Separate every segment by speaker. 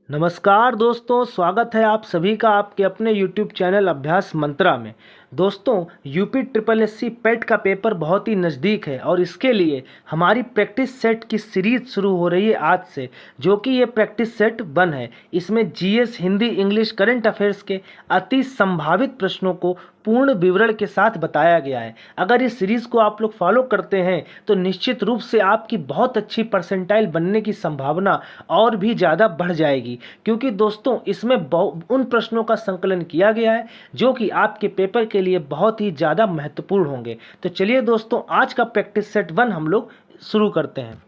Speaker 1: नमस्कार दोस्तों, स्वागत है आप सभी का आपके अपने YouTube चैनल अभ्यास मंत्रा में। दोस्तों, यूपी ट्रिपल एससी पेट का पेपर बहुत ही नज़दीक है और इसके लिए हमारी प्रैक्टिस सेट की सीरीज शुरू हो रही है आज से, जो कि ये प्रैक्टिस सेट 1 है। इसमें GS, Hindi, English, current affairs के अति संभावित प्रश्नों को पूर्ण विवरण के साथ बताया गया है। अगर इस सीरीज़ को आप लोग फॉलो करते हैं तो निश्चित रूप से आपकी बहुत अच्छी परसेंटाइल बनने की संभावना और भी ज़्यादा बढ़ जाएगी, क्योंकि दोस्तों इसमें उन प्रश्नों का संकलन किया गया है जो कि आपके पेपर के लिए बहुत ही ज़्यादा महत्वपूर्ण होंगे। तो चलिए दोस्तों, आज का प्रैक्टिस सेट 1 हम लोग शुरू करते हैं।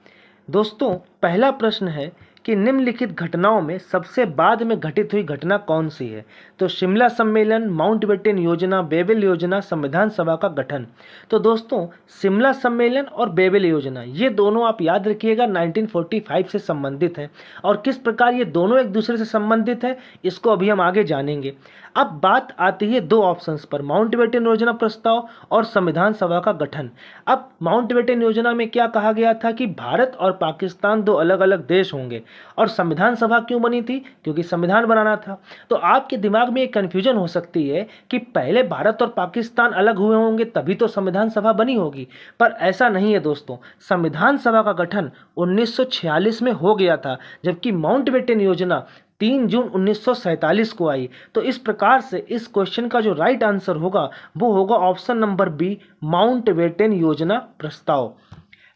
Speaker 1: दोस्तों, पहला प्रश्न है कि निम्नलिखित घटनाओं में सबसे बाद में घटित हुई घटना कौन सी है? तो शिमला सम्मेलन, माउंटबेटन योजना, बेबल योजना, संविधान सभा का गठन। तो दोस्तों, शिमला सम्मेलन और बेबल योजना ये दोनों आप याद रखिएगा 1945 से संबंधित हैं। और किस प्रकार ये दोनों एक दूसरे से संबंधित है इसको अभी हम आगे जानेंगे। अब बात आती है दो ऑप्शंस पर, माउंटबेटन योजना प्रस्ताव और संविधान सभा का गठन। अब माउंटबेटन योजना में क्या कहा गया था कि भारत और पाकिस्तान दो अलग अलग देश होंगे। और संविधान सभा क्यों बनी थी? क्योंकि संविधान बनाना था। तो आपके दिमाग में एक कन्फ्यूजन हो सकती है कि पहले भारत और पाकिस्तान अलग हुए होंगे तभी तो संविधान सभा बनी होगी, पर ऐसा नहीं है दोस्तों। संविधान सभा का गठन 1946 में हो गया था, जबकि माउंटबेटन योजना 3 जून 1947 को आई। तो इस प्रकार से इस क्वेश्चन का जो राइट आंसर होगा वो होगा ऑप्शन नंबर बी, माउंटबेटन योजना प्रस्ताव।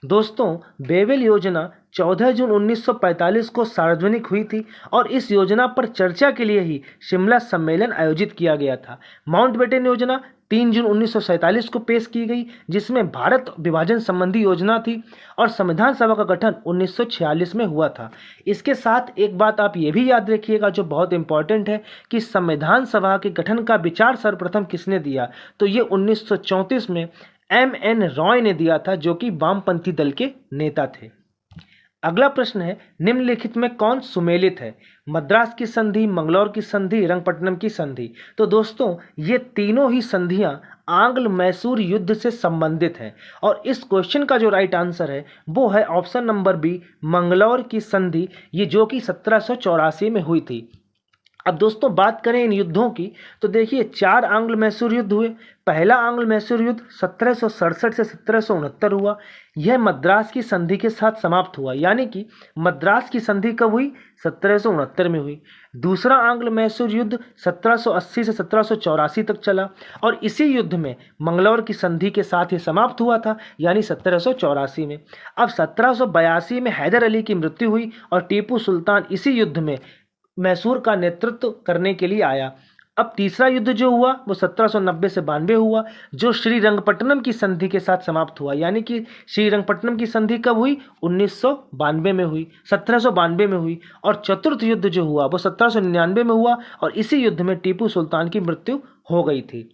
Speaker 1: दोस्तों, बेबल योजना 14 जून 1945 को सार्वजनिक हुई थी और इस योजना पर चर्चा के लिए ही शिमला सम्मेलन आयोजित किया गया था। माउंटबेटन योजना 3 जून 1947 को पेश की गई, जिसमें भारत विभाजन संबंधी योजना थी, और संविधान सभा का गठन 1946 में हुआ था। इसके साथ एक बात आप ये भी याद रखिएगा जो बहुत इंपॉर्टेंट है कि संविधान सभा के गठन का विचार सर्वप्रथम किसने दिया? तो ये 1934 में M.N. रॉय ने दिया था, जो कि वामपंथी दल के नेता थे। अगला प्रश्न है, निम्नलिखित में कौन सुमेलित है? मद्रास की संधि, मंगलौर की संधि, रंगपट्टनम की संधि। तो दोस्तों, ये तीनों ही संधियां आंग्ल मैसूर युद्ध से संबंधित हैं और इस क्वेश्चन का जो राइट आंसर है वो है ऑप्शन नंबर बी, मंगलौर की संधि, ये जो कि 1784 में हुई थी। अब दोस्तों बात करें इन युद्धों की तो देखिए 4 आंग्ल मैसूर युद्ध हुए। पहला आंग्ल मैसूर युद्ध 1767 से 1769 हुआ। यह मद्रास की संधि के साथ समाप्त हुआ, यानी कि मद्रास की संधि कब हुई? 1769 में हुई। दूसरा आंग्ल मैसूर युद्ध 1780 से 1784 तक चला और इसी युद्ध में मंगलौर की संधि के साथ ही समाप्त हुआ था, यानी 1784 में। अब 1782 में हैदर अली की मृत्यु हुई और टीपू सुल्तान इसी युद्ध में मैसूर का नेतृत्व करने के लिए आया। अब तीसरा युद्ध जो हुआ वो 1790 से 92 हुआ, जो श्रीरंगपट्टनम की संधि के साथ समाप्त हुआ, यानी कि श्रीरंगपट्टनम की संधि कब हुई? 1992 में हुई, 1792 में हुई। और चतुर्थ युद्ध जो हुआ वो 1799 में हुआ और इसी युद्ध में टीपू सुल्तान की मृत्यु हो गई थी।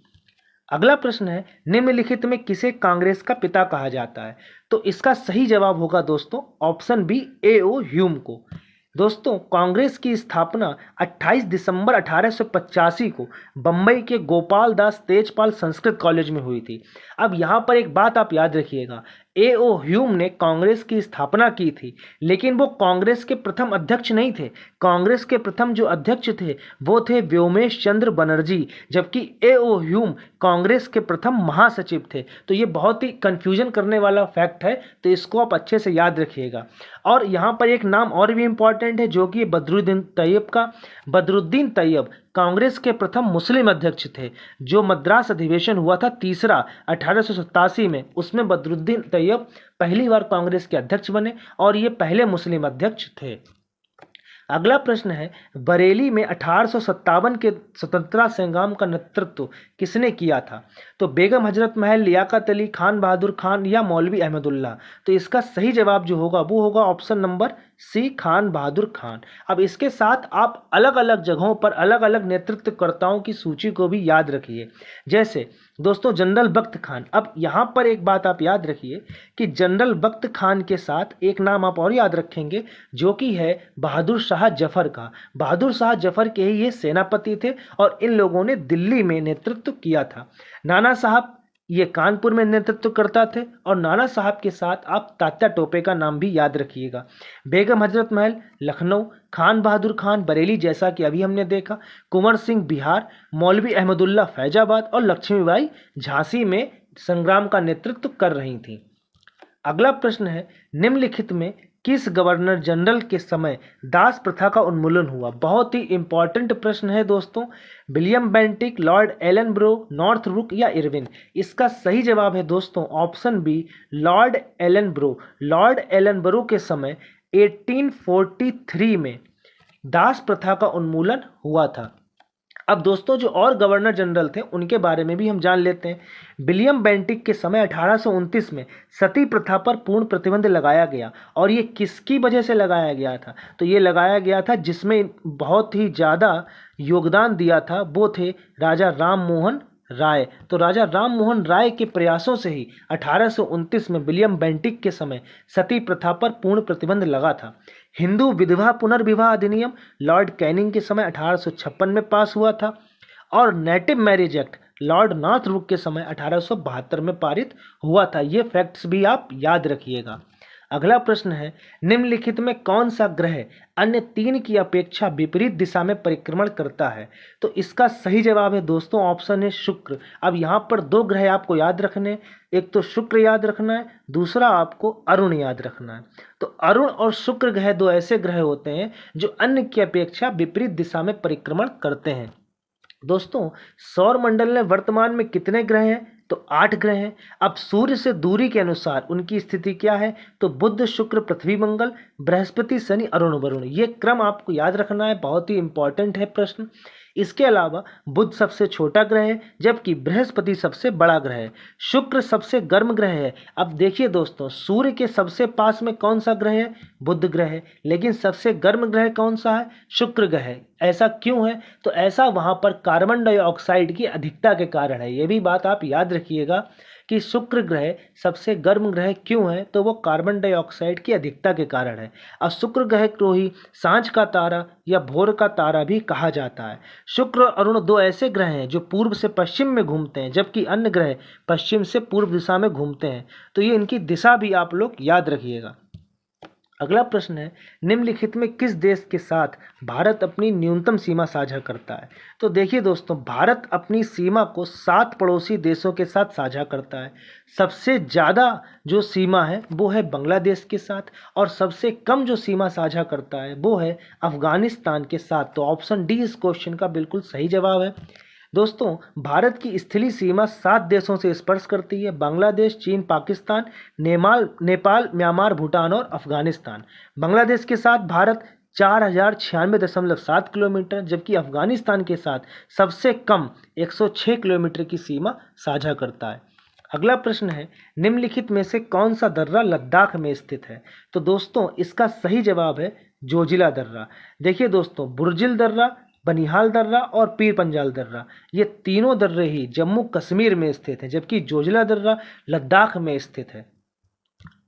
Speaker 1: अगला प्रश्न है, निम्नलिखित में किसे कांग्रेस का पिता कहा जाता है? तो इसका सही जवाब होगा दोस्तों ऑप्शन बी, A.O. ह्यूम को। दोस्तों, कांग्रेस की स्थापना 28 दिसंबर 1885 को बम्बई के गोपाल दास तेजपाल संस्कृत कॉलेज में हुई थी। अब यहाँ पर एक बात आप याद रखिएगा, A.O. ह्यूम ने कांग्रेस की स्थापना की थी, लेकिन वो कांग्रेस के प्रथम अध्यक्ष नहीं थे। कांग्रेस के प्रथम जो अध्यक्ष थे वो थे व्योमेश चंद्र बनर्जी, जबकि A.O. ह्यूम कांग्रेस के प्रथम महासचिव थे। तो ये बहुत ही कंफ्यूजन करने वाला फैक्ट है, तो इसको आप अच्छे से याद रखिएगा। और यहाँ पर एक नाम और भी इम्पॉर्टेंट है जो कि बदरुद्दीन तैयब का। बदरुद्दीन तैयब कांग्रेस के प्रथम मुस्लिम अध्यक्ष थे। जो मद्रास अधिवेशन हुआ था तीसरा 1887 में, उसमें बदरुद्दीन तैयब पहली बार कांग्रेस के अध्यक्ष बने और ये पहले मुस्लिम अध्यक्ष थे। अगला प्रश्न है, बरेली में 1857 के स्वतंत्रता संग्राम का नेतृत्व किसने किया था? तो बेगम हजरत महल, लियाकत अली, खान बहादुर खान या मौलवी अहमदुल्ला। तो इसका सही जवाब जो होगा वो होगा ऑप्शन नंबर सी, खान बहादुर खान। अब इसके साथ आप अलग अलग जगहों पर अलग अलग नेतृत्वकर्ताओं की सूची को भी याद रखिए। जैसे दोस्तों जनरल बख्त खान। अब यहाँ पर एक बात आप याद रखिए कि जनरल बख्त खान के साथ एक नाम आप और याद रखेंगे जो कि है बहादुर शाह जफर का। बहादुर शाह जफर के ही ये सेनापति थे और इन लोगों ने दिल्ली में नेतृत्व किया था। नाना साहब ये कानपुर में नेतृत्व करता थे। और नाना साहब के साथ आप तात्या टोपे का नाम भी याद रखिएगा। बेगम हजरत महल लखनऊ, खान बहादुर खान बरेली जैसा कि अभी हमने देखा, कुंवर सिंह बिहार, मौलवी अहमदुल्ला फैजाबाद और लक्ष्मीबाई झांसी में संग्राम का नेतृत्व कर रही थी। अगला प्रश्न है, निम्नलिखित में किस गवर्नर जनरल के समय दास प्रथा का उन्मूलन हुआ? बहुत ही इंपॉर्टेंट प्रश्न है दोस्तों। विलियम बेंटिक, लॉर्ड एलनब्रो, नॉर्थब्रुक या इरविन? इसका सही जवाब है दोस्तों ऑप्शन बी, लॉर्ड एलनब्रो। लॉर्ड एलनब्रो के समय 1843 में दास प्रथा का उन्मूलन हुआ था। अब दोस्तों जो और गवर्नर जनरल थे उनके बारे में भी हम जान लेते हैं। विलियम बेंटिक के समय 1829 में सती प्रथा पर पूर्ण प्रतिबंध लगाया गया। और ये किसकी वजह से लगाया गया था? तो ये लगाया गया था जिसमें बहुत ही ज़्यादा योगदान दिया था वो थे राजा राम मोहन राय। तो राजा राम मोहन राय के प्रयासों से ही 1829 में विलियम बेंटिक के समय सती प्रथा पर पूर्ण प्रतिबंध लगा था। हिंदू विधवा पुनर्विवाह अधिनियम लॉर्ड कैनिंग के समय 1856 में पास हुआ था। और native marriage act Lord Northbrook के समय 1872 में पारित हुआ था। ये फैक्ट्स भी आप याद रखिएगा। अगला प्रश्न है, निम्नलिखित में कौन सा ग्रह अन्य 3 की अपेक्षा विपरीत दिशा में परिक्रमण करता है? तो इसका सही जवाब है दोस्तों ऑप्शन है शुक्र। अब यहाँ पर 2 ग्रह आपको याद रखने, एक तो शुक्र याद रखना है, दूसरा आपको अरुण याद रखना है। तो अरुण और शुक्र ग्रह 2 ऐसे ग्रह होते हैं जो अन्य की अपेक्षा विपरीत दिशा में परिक्रमण करते हैं। दोस्तों सौर मंडल में वर्तमान में कितने ग्रह हैं? तो 8 ग्रह हैं। अब सूर्य से दूरी के अनुसार उनकी स्थिति क्या है? तो बुध, शुक्र, पृथ्वी, मंगल, बृहस्पति, शनि, अरुण, वरुण। ये क्रम आपको याद रखना है, बहुत ही इंपॉर्टेंट है प्रश्न। इसके अलावा बुध सबसे छोटा ग्रह है जबकि बृहस्पति सबसे बड़ा ग्रह है। शुक्र सबसे गर्म ग्रह है। अब देखिए दोस्तों सूर्य के सबसे पास में कौन सा ग्रह है? बुध ग्रह है। लेकिन सबसे गर्म ग्रह कौन सा है? शुक्र ग्रह है। ऐसा क्यों है? तो ऐसा वहाँ पर कार्बन डाइऑक्साइड की अधिकता के कारण है। ये भी बात आप याद रखिएगा कि शुक्र ग्रह सबसे गर्म ग्रह क्यों है? तो वो कार्बन डाइऑक्साइड की अधिकता के कारण है। और शुक्र ग्रह को ही सांझ का तारा या भोर का तारा भी कहा जाता है। शुक्र और अरुण 2 ऐसे ग्रह हैं जो पूर्व से पश्चिम में घूमते हैं जबकि अन्य ग्रह पश्चिम से पूर्व दिशा में घूमते हैं। तो ये इनकी दिशा भी आप लोग याद रखिएगा। अगला प्रश्न है, निम्नलिखित में किस देश के साथ भारत अपनी न्यूनतम सीमा साझा करता है? तो देखिए दोस्तों भारत अपनी सीमा को 7 पड़ोसी देशों के साथ साझा करता है। सबसे ज़्यादा जो सीमा है वो है बांग्लादेश के साथ और सबसे कम जो सीमा साझा करता है वो है अफगानिस्तान के साथ। तो ऑप्शन डी इस क्वेश्चन का बिल्कुल सही जवाब है। दोस्तों भारत की स्थलीय सीमा 7 देशों से स्पर्श करती है, बांग्लादेश, चीन, पाकिस्तान, नेपाल, म्यांमार, भूटान और अफगानिस्तान। बांग्लादेश के साथ भारत 4096.7 किलोमीटर जबकि अफगानिस्तान के साथ सबसे कम 106 किलोमीटर की सीमा साझा करता है। अगला प्रश्न है, निम्नलिखित में से कौन सा दर्रा लद्दाख में स्थित है? तो दोस्तों इसका सही जवाब है जोजिला दर्रा। देखिए दोस्तों बुर्जिल दर्रा, बनिहाल दर्रा और पीर पंजाल दर्रा ये तीनों दर्रे ही जम्मू कश्मीर में स्थित हैं जबकि जोजिला दर्रा लद्दाख में स्थित है।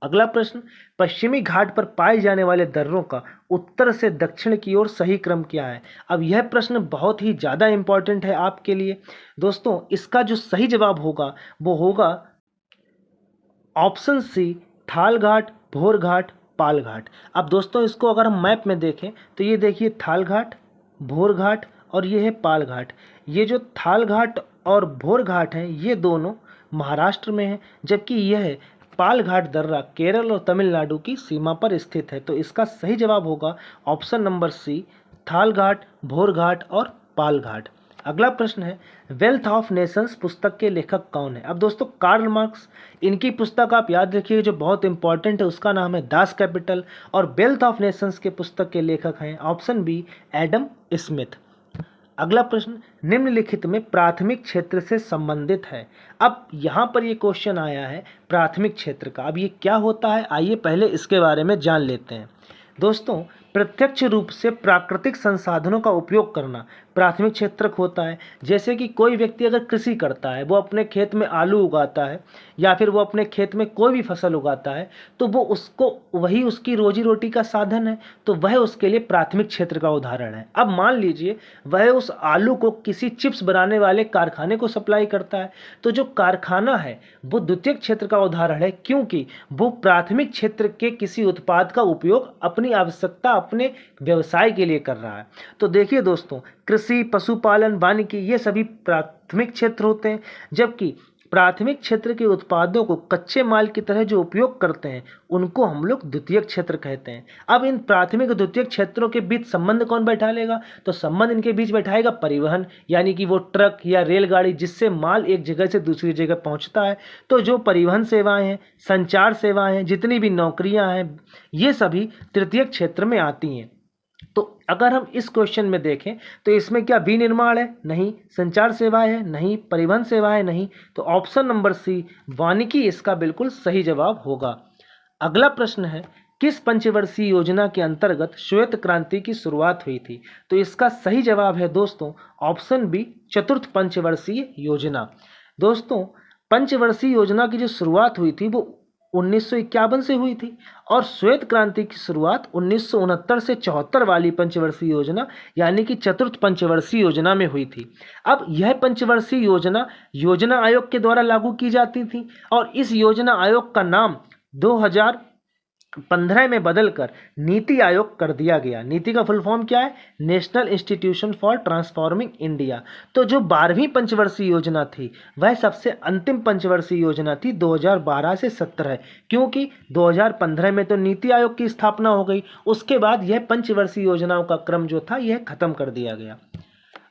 Speaker 1: अगला प्रश्न, पश्चिमी घाट पर पाए जाने वाले दर्रों का उत्तर से दक्षिण की ओर सही क्रम क्या है? अब यह प्रश्न बहुत ही ज़्यादा इंपॉर्टेंट है आपके लिए। दोस्तों इसका जो सही जवाब होगा वो होगा ऑप्शन सी, थाल घाट, भोर घाट, पाल घाट। अब दोस्तों इसको अगर हम मैप में देखें तो ये देखिए थाल घाट, भोर घाट और ये है पाल घाट। ये जो थाल घाट और भोर घाट हैं ये दोनों महाराष्ट्र में हैं जबकि यह पाल घाट दर्रा केरल और तमिलनाडु की सीमा पर स्थित है। तो इसका सही जवाब होगा ऑप्शन नंबर सी, थाल घाट, भोर घाट और पाल घाट। अगला प्रश्न है, वेल्थ ऑफ नेशंस पुस्तक के लेखक कौन है? अब दोस्तों कार्ल मार्क्स, इनकी पुस्तक आप याद रखिए जो बहुत इंपॉर्टेंट है उसका नाम है दास कैपिटल। और वेल्थ ऑफ नेशंस के पुस्तक के लेखक हैं ऑप्शन बी, एडम स्मिथ। अगला प्रश्न, निम्नलिखित में प्राथमिक क्षेत्र से संबंधित है। अब यहाँ पर ये क्वेश्चन आया है प्राथमिक क्षेत्र का। अब ये क्या होता है आइए पहले इसके बारे में जान लेते हैं। दोस्तों प्रत्यक्ष रूप से प्राकृतिक संसाधनों का उपयोग करना प्राथमिक क्षेत्र होता है। जैसे कि कोई व्यक्ति अगर कृषि करता है, वो अपने खेत में आलू उगाता है या फिर वो अपने खेत में कोई भी फसल उगाता है, तो वो उसको वही उसकी रोजी रोटी का साधन है, तो वह उसके लिए प्राथमिक क्षेत्र का उदाहरण है। अब मान लीजिए वह उस आलू को किसी चिप्स बनाने वाले कारखाने को सप्लाई करता है, तो जो कारखाना है वो द्वितीयक क्षेत्र का उदाहरण है, क्योंकि वो प्राथमिक क्षेत्र के किसी उत्पाद का उपयोग अपनी आवश्यकता, अपने व्यवसाय के लिए कर रहा है। तो देखिए दोस्तों, कृषि, पशुपालन, वानिकी ये सभी प्राथमिक क्षेत्र होते हैं, जबकि प्राथमिक क्षेत्र के उत्पादों को कच्चे माल की तरह जो उपयोग करते हैं उनको हम लोग द्वितीयक क्षेत्र कहते हैं। अब इन प्राथमिक और द्वितीयक क्षेत्रों के बीच संबंध कौन बैठा लेगा? तो संबंध इनके बीच बैठाएगा परिवहन, यानी कि वो ट्रक या रेलगाड़ी जिससे माल एक जगह से दूसरी जगह पहुंचता है। तो जो परिवहन सेवाएं हैं, संचार सेवाएं हैं, जितनी भी नौकरियां हैं, ये सभी तृतीयक क्षेत्र में आती हैं। तो अगर हम इस क्वेश्चन में देखें तो इसमें क्या विनिर्माण है? नहीं। संचार सेवाएं है? नहीं। परिवहन सेवाएं? नहीं। तो ऑप्शन नंबर सी वानिकी इसका बिल्कुल सही जवाब होगा। अगला प्रश्न है, किस पंचवर्षीय योजना के अंतर्गत श्वेत क्रांति की शुरुआत हुई थी? तो इसका सही जवाब है दोस्तों ऑप्शन बी, चतुर्थ पंचवर्षीय योजना। दोस्तों, पंचवर्षीय योजना की जो शुरुआत हुई थी वो 1951 से हुई थी और श्वेत क्रांति की शुरुआत 1969 से 74 वाली पंचवर्षीय योजना यानी कि चतुर्थ पंचवर्षीय योजना में हुई थी। अब यह पंचवर्षीय योजना योजना आयोग के द्वारा लागू की जाती थी और इस योजना आयोग का नाम 2015 में बदलकर नीति आयोग कर दिया गया। नीति का फुल फॉर्म क्या है? National institution for transforming India. तो जो 12वीं पंचवर्षीय योजना थी वह सबसे अंतिम पंचवर्षीय योजना थी 2012 से 17, क्योंकि 2015 में तो नीति आयोग की स्थापना हो गई, उसके बाद यह पंचवर्षीय योजनाओं का क्रम जो था यह खत्म कर दिया गया।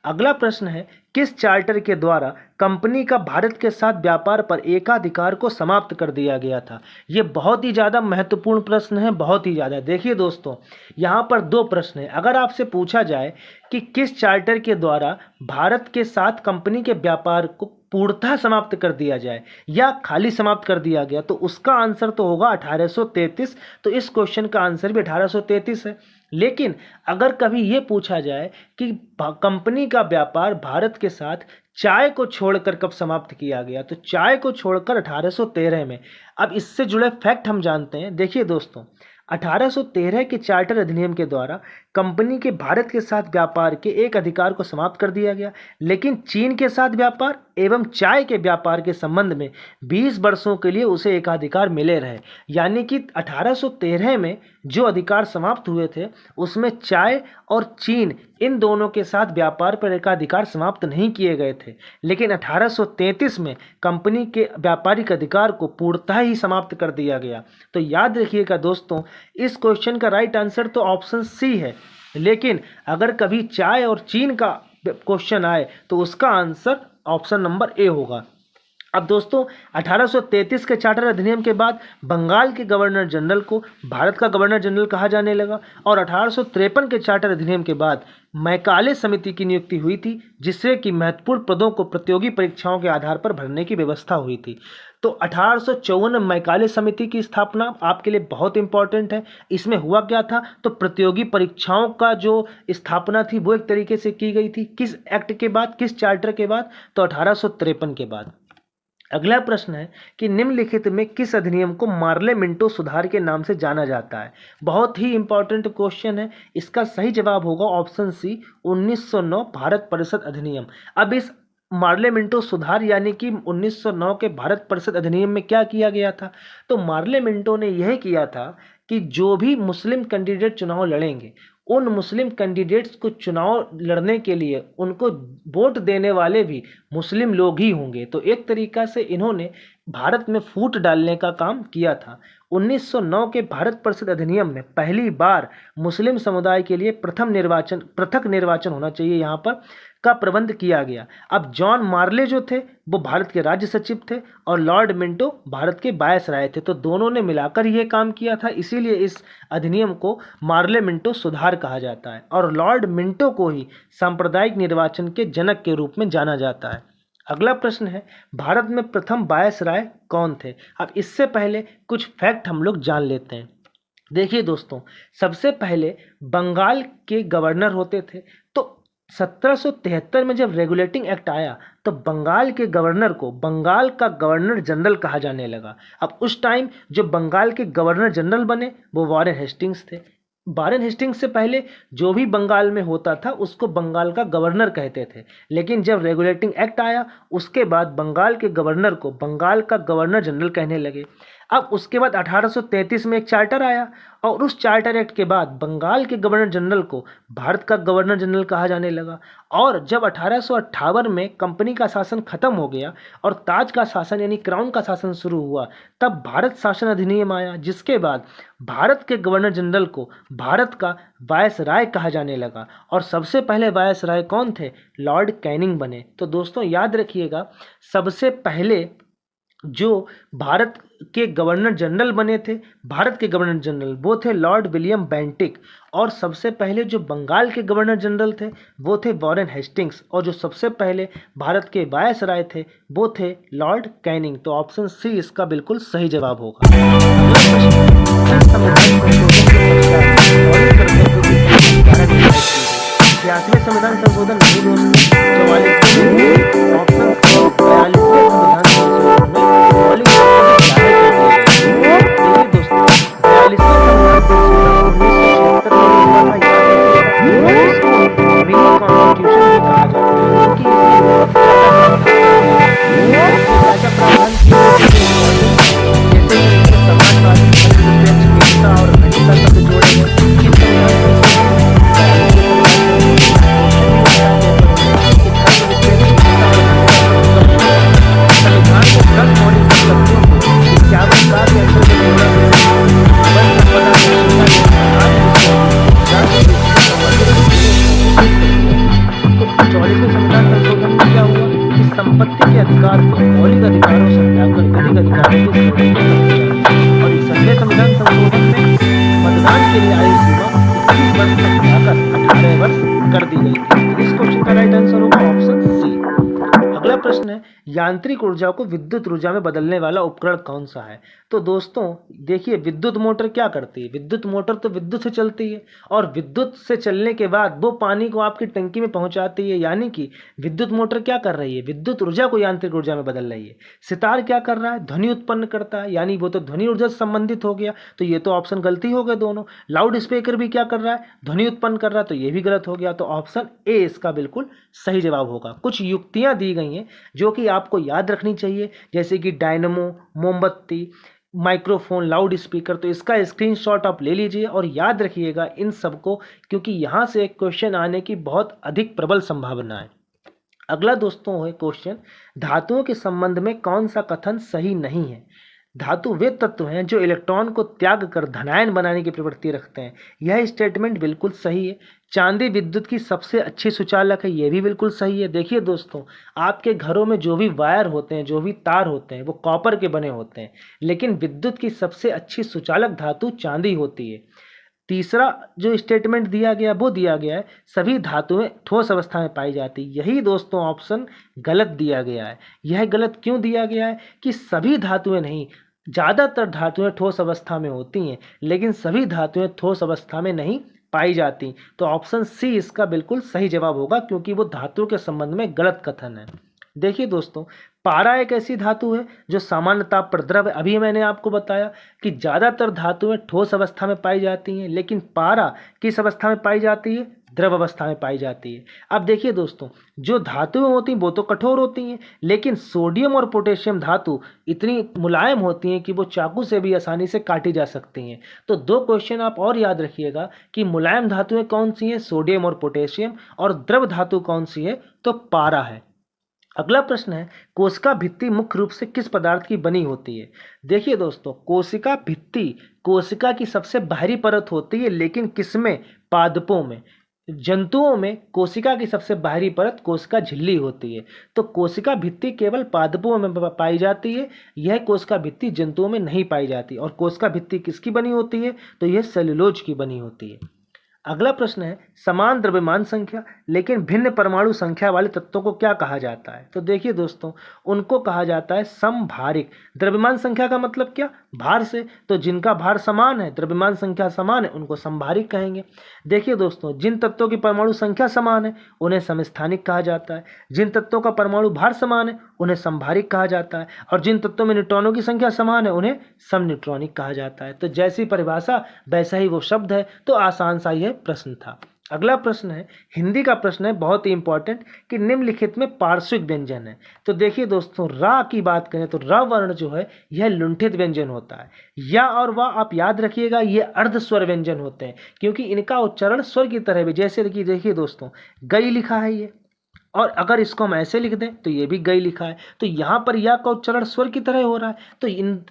Speaker 1: अगला प्रश्न है, किस चार्टर के द्वारा कंपनी का भारत के साथ व्यापार पर एकाधिकार को समाप्त कर दिया गया था? ये बहुत ही ज़्यादा महत्वपूर्ण प्रश्न है, बहुत ही ज़्यादा। देखिए दोस्तों, यहाँ पर दो प्रश्न है। अगर आपसे पूछा जाए कि किस चार्टर के द्वारा भारत के साथ कंपनी के व्यापार को पूर्णतः समाप्त कर दिया जाए या खाली समाप्त कर दिया गया, तो उसका आंसर तो होगा 1833। तो इस क्वेश्चन का आंसर भी 1833 है। लेकिन अगर कभी ये पूछा जाए कि कंपनी का व्यापार भारत के साथ चाय को छोड़कर कब समाप्त किया गया, तो चाय को छोड़कर 1813 में। अब इससे जुड़े फैक्ट हम जानते हैं। देखिए दोस्तों, 1813 के चार्टर अधिनियम के द्वारा कंपनी के भारत के साथ व्यापार के एक अधिकार को समाप्त कर दिया गया, लेकिन चीन के साथ व्यापार एवं चाय के व्यापार के संबंध में 20 वर्षों के लिए उसे एकाधिकार मिले रहे। यानी कि 1813 में जो अधिकार समाप्त हुए थे उसमें चाय और चीन इन दोनों के साथ व्यापार पर एकाधिकार समाप्त नहीं किए गए थे, लेकिन 1833 में कंपनी के व्यापारिक अधिकार को पूर्णतः ही समाप्त कर दिया गया। तो याद रखिएगा दोस्तों, इस क्वेश्चन का राइट आंसर तो ऑप्शन सी है, लेकिन अगर कभी चाय और चीन का क्वेश्चन आए तो उसका आंसर ऑप्शन नंबर ए होगा। अब दोस्तों, 1833 के चार्टर अधिनियम के बाद बंगाल के गवर्नर जनरल को भारत का गवर्नर जनरल कहा जाने लगा और 1853 के चार्टर अधिनियम के बाद मैकाले समिति की नियुक्ति हुई थी, जिससे कि महत्वपूर्ण पदों को प्रतियोगी परीक्षाओं के आधार पर भरने की व्यवस्था हुई थी। तो 1854 में मैकाले समिति की स्थापना आपके लिए बहुत इंपॉर्टेंट है। इसमें हुआ क्या था, तो प्रतियोगी परीक्षाओं का जो स्थापना थी वो एक तरीके से की गई थी। किस एक्ट के बाद, किस चार्टर के बाद? तो 1853 के बाद। अगला प्रश्न है कि निम्नलिखित में किस अधिनियम को मार्ले मिंटो सुधार के नाम से जाना जाता है? बहुत ही इंपॉर्टेंट क्वेश्चन है। इसका सही जवाब होगा ऑप्शन सी, 1909 भारत परिषद अधिनियम। अब इस मार्ले मिंटो सुधार यानी कि 1909 के भारत परिषद अधिनियम में क्या किया गया था? तो मार्ले मिंटो ने यह किया था कि जो भी मुस्लिम कैंडिडेट चुनाव लड़ेंगे, उन मुस्लिम कैंडिडेट्स को चुनाव लड़ने के लिए उनको वोट देने वाले भी मुस्लिम लोग ही होंगे। तो एक तरीका से इन्होंने भारत में फूट डालने का काम किया था। 1909 के भारत परिषद अधिनियम में पहली बार मुस्लिम समुदाय के लिए पृथक निर्वाचन होना चाहिए यहाँ पर का प्रबंध किया गया। अब जॉन मार्ले जो थे वो भारत के राज्य सचिव थे और लॉर्ड मिंटो भारत के वायसराय थे। तो दोनों ने मिलाकर यह काम किया था, इसीलिए इस अधिनियम को मार्ले मिंटो सुधार कहा जाता है और लॉर्ड मिंटो को ही सांप्रदायिक निर्वाचन के जनक के रूप में जाना जाता है। अगला प्रश्न है, भारत में प्रथम वायसराय कौन थे? अब इससे पहले कुछ फैक्ट हम लोग जान लेते हैं। देखिए दोस्तों, सबसे पहले बंगाल के गवर्नर होते थे। तो 1773 में जब रेगुलेटिंग एक्ट आया तो बंगाल के गवर्नर को बंगाल का गवर्नर जनरल कहा जाने लगा। अब उस टाइम जो बंगाल के गवर्नर जनरल बने वो वॉरेन हेस्टिंग्स थे। वॉरेन हेस्टिंग्स से पहले जो भी बंगाल में होता था उसको बंगाल का गवर्नर कहते थे, लेकिन जब रेगुलेटिंग एक्ट आया उसके बाद बंगाल के गवर्नर को बंगाल का गवर्नर जनरल कहने लगे। अब उसके बाद 1833 में एक चार्टर आया और उस चार्टर एक्ट के बाद बंगाल के गवर्नर जनरल को भारत का गवर्नर जनरल कहा जाने लगा। और जब 1858 में कंपनी का शासन खत्म हो गया और ताज का शासन यानी क्राउन का शासन शुरू हुआ, तब भारत शासन अधिनियम आया, जिसके बाद भारत के गवर्नर जनरल को भारत का वायसराय कहा जाने लगा। और सबसे पहले वायसराय कौन थे? लॉर्ड कैनिंग बने। तो दोस्तों याद रखिएगा, सबसे पहले जो भारत के गवर्नर जनरल बने थे, भारत के गवर्नर जनरल, वो थे लॉर्ड विलियम बेंटिक। और सबसे पहले जो बंगाल के गवर्नर जनरल थे वो थे वॉरेन हेस्टिंग्स। और जो सबसे पहले भारत के वायसराय थे वो थे लॉर्ड कैनिंग। तो ऑप्शन सी इसका बिल्कुल सही जवाब होगा। संविधान संशोधन नहीं दोस्तों, 44वें ऑप्शन सी 42वें संविधान संशोधन में मौलिक दोस्तों 42वें संविधान संशोधन 1976 में हुआ था। याद रखिएगा, मिनी कॉन्स्टिट्यूशन भी कहा जाता है क्योंकि क्या प्रावधान किए जैसे कि समाजवादी धर्मनिरपेक्ष एकता और अहिंसा शब्द जोड़े गए। संपत्ति के अधिकार को मौलिक अधिकारों से हटाकर विधिक अधिकारों के और इस संविधान संशोधन में मतदान के लिए आयु सीमा 21 वर्ष तक बढ़ाकर 18 वर्ष कर दी गई थी। इस क्वेश्चन का राइट आंसर होगा ऑप्शन सी। अगला प्रश्न है, यांत्रिक ऊर्जा को विद्युत ऊर्जा में बदलने वाला उपकरण कौन सा है? तो दोस्तों देखिए, विद्युत मोटर क्या करती है? विद्युत मोटर तो विद्युत से चलती है और विद्युत से चलने के बाद वो पानी को आपकी टंकी में पहुंचाती है। यानी कि विद्युत मोटर क्या कर रही है? विद्युत ऊर्जा को यांत्रिक ऊर्जा में बदल रही है। सितार क्या कर रहा है? ध्वनि उत्पन्न करता है, यानी वो तो ध्वनि ऊर्जा से संबंधित हो गया, तो ये तो ऑप्शन गलती हो गए दोनों। लाउड स्पीकर भी क्या कर रहा है? ध्वनि उत्पन्न कर रहा है, तो ये भी गलत हो गया। तो ऑप्शन ए इसका बिल्कुल सही जवाब होगा। कुछ युक्तियां दी गई हैं जो कि आपको याद रखनी चाहिए, जैसे कि डायनमो, मोमबत्ती, माइक्रोफोन, लाउड स्पीकर। तो इसका स्क्रीनशॉट आप ले लीजिए और याद रखिएगा इन सबको, क्योंकि यहाँ से एक क्वेश्चन आने की बहुत अधिक प्रबल संभावना है। अगला दोस्तों है क्वेश्चन, धातुओं के संबंध में कौन सा कथन सही नहीं है? धातु वे तत्व हैं जो इलेक्ट्रॉन को त्याग कर धनायन बनाने की प्रवृत्ति रखते हैं। यह स्टेटमेंट बिल्कुल सही है। चांदी विद्युत की सबसे अच्छी सुचालक है, यह भी बिल्कुल सही है। देखिए दोस्तों, आपके घरों में जो भी वायर होते हैं, जो भी तार होते हैं, वो कॉपर के बने होते हैं, लेकिन विद्युत की सबसे अच्छी सुचालक धातु चांदी होती है। तीसरा जो स्टेटमेंट दिया गया वो दिया गया है, सभी धातुएं ठोस अवस्था में पाई जाती। यही दोस्तों ऑप्शन गलत दिया गया है। यह गलत क्यों दिया गया है कि सभी धातुएं नहीं, ज़्यादातर धातुएं ठोस अवस्था में होती हैं, लेकिन सभी धातुएं ठोस अवस्था में नहीं पाई जाती। तो ऑप्शन सी इसका बिल्कुल सही जवाब होगा, क्योंकि वो धातुओं के संबंध में गलत कथन है। देखिए दोस्तों, पारा एक ऐसी धातु है जो सामान्य ताप पर द्रव है। अभी मैंने आपको बताया कि ज़्यादातर धातुएं ठोस अवस्था में पाई जाती हैं, लेकिन पारा किस अवस्था में पाई जाती है? द्रव अवस्था में पाई जाती है। अब देखिए दोस्तों, जो धातुएं होती हैं वो तो कठोर होती हैं, लेकिन सोडियम और पोटेशियम धातु इतनी मुलायम होती हैं कि वो चाकू से भी आसानी से काटी जा सकती हैं। तो दो क्वेश्चन आप और याद रखिएगा कि मुलायम धातुएं कौन सी हैं? सोडियम और पोटेशियम। और द्रव धातु कौन सी है? तो पारा है। अगला प्रश्न है, कोशिका भित्ति मुख्य रूप से किस पदार्थ की बनी होती है? देखिए दोस्तों, कोशिका भित्ति कोशिका की सबसे बाहरी परत होती है, लेकिन किसमें? पादपों में। जंतुओं में कोशिका की सबसे बाहरी परत कोशिका झिल्ली होती है। तो कोशिका भित्ति केवल पादपों में पाई जाती है, यह कोशिका भित्ति जंतुओं में नहीं पाई जाती। और कोशिका भित्ति किसकी बनी होती है? तो यह सेल्यूलोज की बनी होती है। अगला प्रश्न है समान द्रव्यमान संख्या लेकिन भिन्न परमाणु संख्या वाले तत्वों को क्या कहा जाता है? तो देखिए दोस्तों, उनको कहा जाता है समभारिक। द्रव्यमान संख्या का मतलब क्या? भार से। तो जिनका भार समान है, द्रव्यमान संख्या समान है, उनको समभारिक कहेंगे। देखिए दोस्तों, जिन तत्वों की परमाणु संख्या समान है उन्हें समस्थानिक कहा जाता है। जिन तत्वों का परमाणु भार समान है उन्हें समभारिक कहा जाता है। और जिन तत्वों में न्यूट्रॉनों की संख्या समान है उन्हें समन्यूट्रॉनिक कहा जाता है। तो जैसी परिभाषा वैसा ही वो शब्द है। तो आसान सा यह प्रश्न था। अगला प्रश्न है हिंदी का प्रश्न है, बहुत ही इंपॉर्टेंट, कि निम्नलिखित में पार्श्विक व्यंजन है। तो देखिए दोस्तों, रा की बात करें तो र वर्ण जो है यह लुंठित व्यंजन होता है। या और वाह आप याद रखिएगा, ये अर्ध स्वर व्यंजन होते हैं क्योंकि इनका उच्चारण स्वर की तरह भी, जैसे कि देखिए दोस्तों, गई लिखा है ये, और अगर इसको हम ऐसे लिख दें तो ये भी गई लिखा है। तो यहाँ पर या का उच्चारण स्वर की तरह हो रहा है।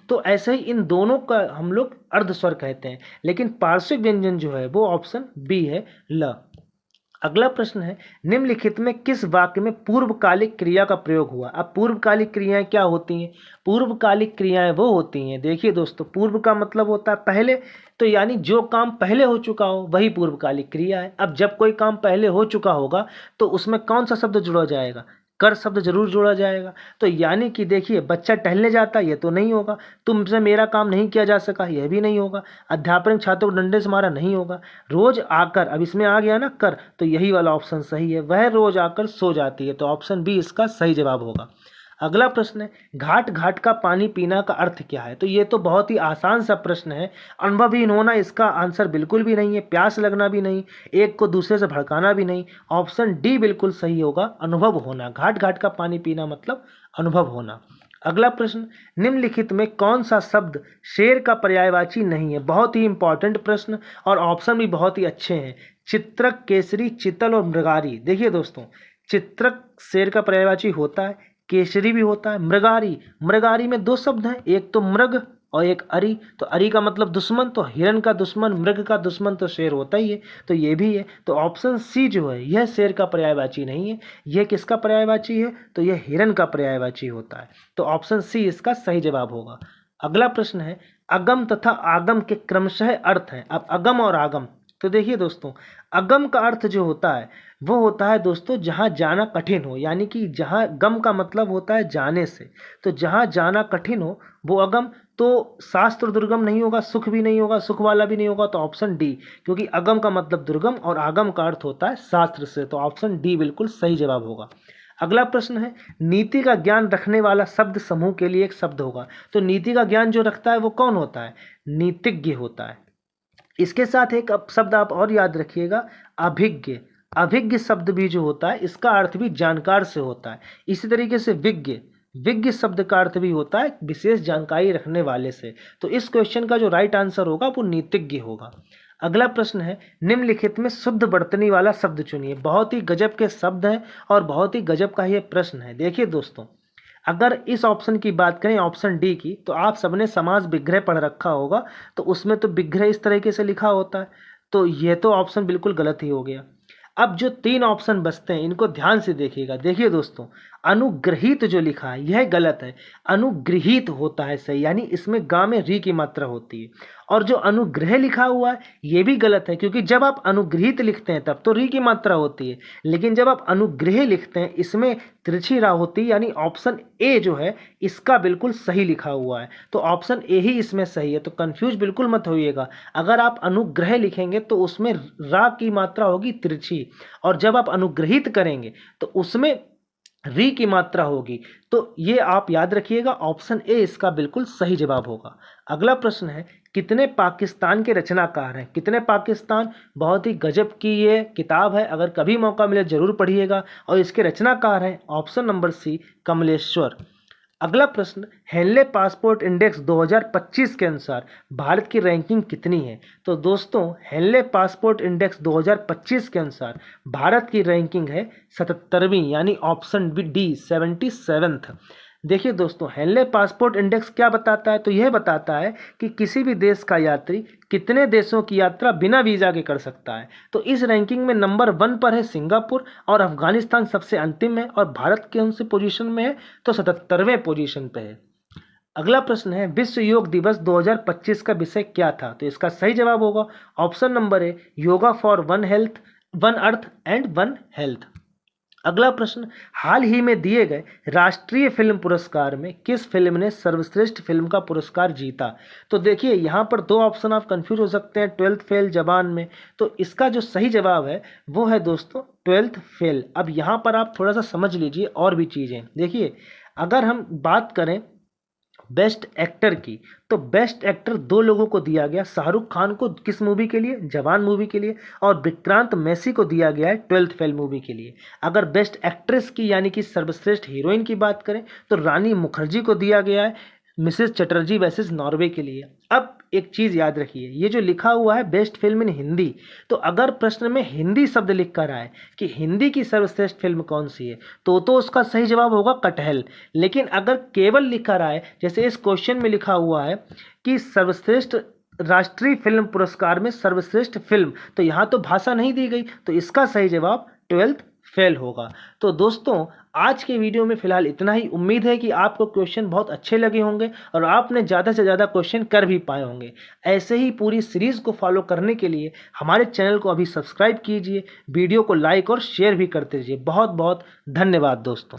Speaker 1: तो ऐसे ही इन दोनों का हम लोग अर्ध स्वर कहते हैं। लेकिन पार्श्विक व्यंजन जो है वो ऑप्शन बी है, ल। अगला प्रश्न है निम्नलिखित में किस वाक्य में पूर्वकालिक क्रिया का प्रयोग हुआ? अब पूर्वकालिक क्रियाएं क्या होती हैं? पूर्वकालिक क्रियाएं वो होती हैं, देखिए दोस्तों, पूर्व का मतलब होता है पहले। तो यानी जो काम पहले हो चुका हो वही पूर्वकालिक क्रिया है। अब जब कोई काम पहले हो चुका होगा तो उसमें कौन सा शब्द जुड़ा जाएगा? कर शब्द जरूर जोड़ा जाएगा। तो यानी कि देखिए, बच्चा टहलने जाता ये तो नहीं होगा। तुमसे मेरा काम नहीं किया जा सका, यह भी नहीं होगा। अध्यापक ने छात्र को डंडे से मारा, नहीं होगा। रोज आकर, अब इसमें आ गया ना कर, तो यही वाला ऑप्शन सही है। वह रोज आकर सो जाती है। तो ऑप्शन बी इसका सही जवाब होगा। अगला प्रश्न है घाट घाट का पानी पीना का अर्थ क्या है? तो ये तो बहुत ही आसान सा प्रश्न है। अनुभवहीन होना इसका आंसर बिल्कुल भी नहीं है, प्यास लगना भी नहीं, एक को दूसरे से भड़काना भी नहीं। ऑप्शन डी बिल्कुल सही होगा, अनुभव होना। घाट घाट का पानी पीना मतलब अनुभव होना। अगला प्रश्न, निम्नलिखित में कौन सा शब्द शेर का पर्यायवाची नहीं है? बहुत ही इंपॉर्टेंट प्रश्न और ऑप्शन भी बहुत ही अच्छे हैं। चित्रक, केसरी, चितल और मृगारी। देखिए दोस्तों, चित्रक शेर का पर्यायवाची होता है, केसरी भी होता है, मृगारी, मृगारी में दो शब्द हैं, एक तो मृग और एक अरि। तो अरि का मतलब दुश्मन, तो हिरण का दुश्मन, मृग का दुश्मन तो शेर होता ही है। तो ये भी है। तो ऑप्शन सी जो है यह शेर का पर्यायवाची नहीं है। यह किसका पर्यायवाची है? तो यह हिरण का पर्यायवाची होता है। तो ऑप्शन सी इसका सही जवाब होगा। अगला प्रश्न है अगम तथा आगम के क्रमशः अर्थ हैं। अब अगम और आगम, तो देखिए दोस्तों, अगम का अर्थ जो होता है वो होता है दोस्तों जहाँ जाना कठिन हो, यानी कि जहाँ, गम का मतलब होता है जाने से, तो जहाँ जाना कठिन हो वो अगम। तो शास्त्र दुर्गम नहीं होगा, सुख भी नहीं होगा, सुख वाला भी नहीं होगा। तो ऑप्शन डी, क्योंकि अगम का मतलब दुर्गम और आगम का अर्थ होता है शास्त्र से। तो ऑप्शन डी बिल्कुल सही जवाब होगा। अगला प्रश्न है नीति का ज्ञान रखने वाला शब्द समूह के लिए एक शब्द होगा। तो नीति का ज्ञान जो रखता है वो कौन होता है? नीतिज्ञ होता है। इसके साथ एक शब्द आप और याद रखिएगा, अभिज्ञ। अभिज्ञ शब्द भी जो होता है इसका अर्थ भी जानकार से होता है। इसी तरीके से विज्ञ, विज्ञ शब्द का अर्थ भी होता है विशेष जानकारी रखने वाले से। तो इस क्वेश्चन का जो राइट आंसर होगा वो नीतिज्ञ होगा। अगला प्रश्न है निम्नलिखित में शुद्ध वर्तनी वाला शब्द चुनिए। बहुत ही गजब के शब्द हैं और बहुत ही गजब का ये प्रश्न है। देखिए दोस्तों, अगर इस ऑप्शन की बात करें, ऑप्शन डी की, तो आप सबने समास विग्रह पढ़ रखा होगा। तो उसमें तो विग्रह इस तरीके से लिखा होता है। तो ये तो ऑप्शन बिल्कुल गलत ही हो गया। अब जो तीन ऑप्शन बचते हैं इनको ध्यान से देखिएगा। देखिए दोस्तों, अनुग्रहित जो लिखा है यह गलत है, अनुगृहित होता है सही, यानी इसमें गा में री की मात्रा होती है। और जो अनुग्रह लिखा हुआ है ये भी गलत है, क्योंकि जब आप अनुग्रहित लिखते हैं तब तो री की मात्रा होती है, लेकिन जब आप अनुग्रह लिखते हैं इसमें तिरछी रा होती है। यानी ऑप्शन ए जो है इसका बिल्कुल सही लिखा हुआ है। तो ऑप्शन ए ही इसमें सही है। तो कंफ्यूज बिल्कुल मत होइएगा। अगर आप अनुग्रह लिखेंगे तो उसमें रा की मात्रा होगी तिरछी, और जब आप अनुग्रहित करेंगे तो उसमें री की मात्रा होगी। तो ये आप याद रखिएगा, ऑप्शन ए इसका बिल्कुल सही जवाब होगा। अगला प्रश्न है कितने पाकिस्तान के रचनाकार हैं? कितने पाकिस्तान बहुत ही गजब की ये किताब है, अगर कभी मौका मिले जरूर पढ़िएगा। और इसके रचनाकार हैं ऑप्शन नंबर सी, कमलेश्वर। अगला प्रश्न, हेनले पासपोर्ट इंडेक्स 2025 के अनुसार भारत की रैंकिंग कितनी है? तो दोस्तों, हेनले पासपोर्ट इंडेक्स 2025 के अनुसार भारत की रैंकिंग है 77वीं, यानी ऑप्शन डी 77th। देखिए दोस्तों, हेनले पासपोर्ट इंडेक्स क्या बताता है? तो यह बताता है कि किसी भी देश का यात्री कितने देशों की यात्रा बिना वीज़ा के कर सकता है। तो इस रैंकिंग में नंबर 1 पर है सिंगापुर, और अफगानिस्तान सबसे अंतिम है, और भारत कौन सी पोजीशन में है? तो 77वें पोजीशन पे है। अगला प्रश्न है विश्व योग दिवस 2025 का विषय क्या था? तो इसका सही जवाब होगा option number A yoga for one health, one earth and one health. अगला प्रश्न, हाल ही में दिए गए राष्ट्रीय फिल्म पुरस्कार में किस फिल्म ने सर्वश्रेष्ठ फिल्म का पुरस्कार जीता? तो देखिए यहाँ पर दो ऑप्शन आप कंफ्यूज हो सकते हैं, 12th फेल, जवान में। तो इसका जो सही जवाब है वो है दोस्तों 12th फेल। अब यहाँ पर आप थोड़ा सा समझ लीजिए और भी चीज़ें। देखिए अगर हम बात करें बेस्ट एक्टर की, तो बेस्ट एक्टर दो लोगों को दिया गया, शाहरुख खान को किस मूवी के लिए? जवान मूवी के लिए, और विक्रांत मैसी को दिया गया है 12th फेल मूवी के लिए। अगर बेस्ट एक्ट्रेस की यानी कि सर्वश्रेष्ठ हीरोइन की बात करें तो रानी मुखर्जी को दिया गया है मिसेस चटर्जी वर्सेस नॉर्वे के लिए। अब एक चीज़ याद रखिए, ये जो लिखा हुआ है बेस्ट फिल्म इन हिंदी, तो अगर प्रश्न में हिंदी शब्द लिख कर आए कि हिंदी की सर्वश्रेष्ठ फिल्म कौन सी है, तो उसका सही जवाब होगा कटहल। लेकिन अगर केवल लिख कर आए, जैसे इस क्वेश्चन में लिखा हुआ है कि सर्वश्रेष्ठ राष्ट्रीय फिल्म पुरस्कार में सर्वश्रेष्ठ फिल्म, तो यहाँ तो भाषा नहीं दी गई, तो इसका सही जवाब 12th फेल होगा। तो दोस्तों आज के वीडियो में फिलहाल इतना ही। उम्मीद है कि आपको क्वेश्चन बहुत अच्छे लगे होंगे और आपने ज़्यादा से ज़्यादा क्वेश्चन कर भी पाए होंगे। ऐसे ही पूरी सीरीज़ को फॉलो करने के लिए हमारे चैनल को अभी सब्सक्राइब कीजिए, वीडियो को लाइक और शेयर भी करते रहिए। बहुत बहुत धन्यवाद दोस्तों।